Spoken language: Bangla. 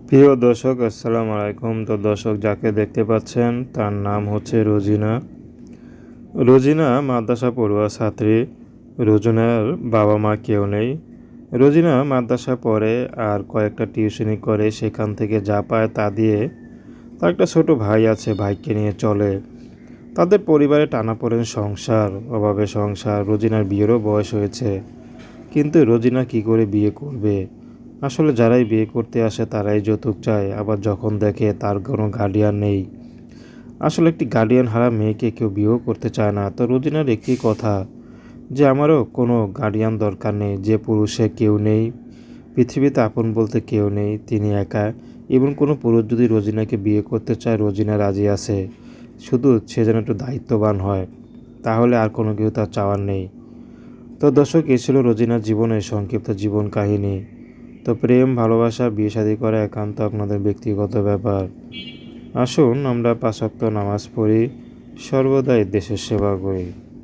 প্রিয় দর্শক, আসসালামু আলাইকুম। তো দর্শক, যাকে দেখতে পাচ্ছেন তার নাম হচ্ছে রোজিনা। রোজিনা মাদ্রাসা পড়ুয়া ছাত্রী। রোজিনার বাবা মা কেউ নেই। রোজিনা মাদ্রাসা পড়ে আর কয়েকটা টিউশনি করে, সেখান থেকে যা পায় তা দিয়ে তার একটা ছোট ভাই আছে, ভাইকে নিয়ে চলে। তাদের পরিবারে টানাপোড়েন সংসার, অভাবে সংসার। রোজিনার বিয়েরও বয়স হয়েছে, কিন্তু রোজিনা কি করে বিয়ে করবে? আসলে যারাই বিয়ে করতে আসে তারাই যৌতুক চায়, আবার যখন দেখে তার কোনো গার্ডিয়ান নেই। আসলে একটি গার্ডিয়ান হারা মেয়েকে কেউ বিয়েও করতে চায় না। তো রোজিনার একটি কথা, যে আমারও কোনো গার্ডিয়ান দরকার নেই, যে পুরুষে কেউ নেই, পৃথিবীতে আপন বলতে কেউ নেই, তিনি একা। এবং কোনো পুরুষ যদি রোজিনাকে বিয়ে করতে চায়, রোজিনা রাজি আছে, শুধু সে যেন একটু দায়িত্ববান হয়, তাহলে আর কোনো কেউ তার চাওয়ার নেই। তো দর্শক, এই ছিল রোজিনার জীবনের সংক্ষিপ্ত জীবন কাহিনী। তো প্রেম, ভালোবাসা, বিয়ে শাদী করা একান্ত আপনাদের ব্যক্তিগত ব্যাপার। আসুন আমরা ৫ ওয়াক্ত নামাজ পড়ি, সর্বদাই দেশের সেবা করি।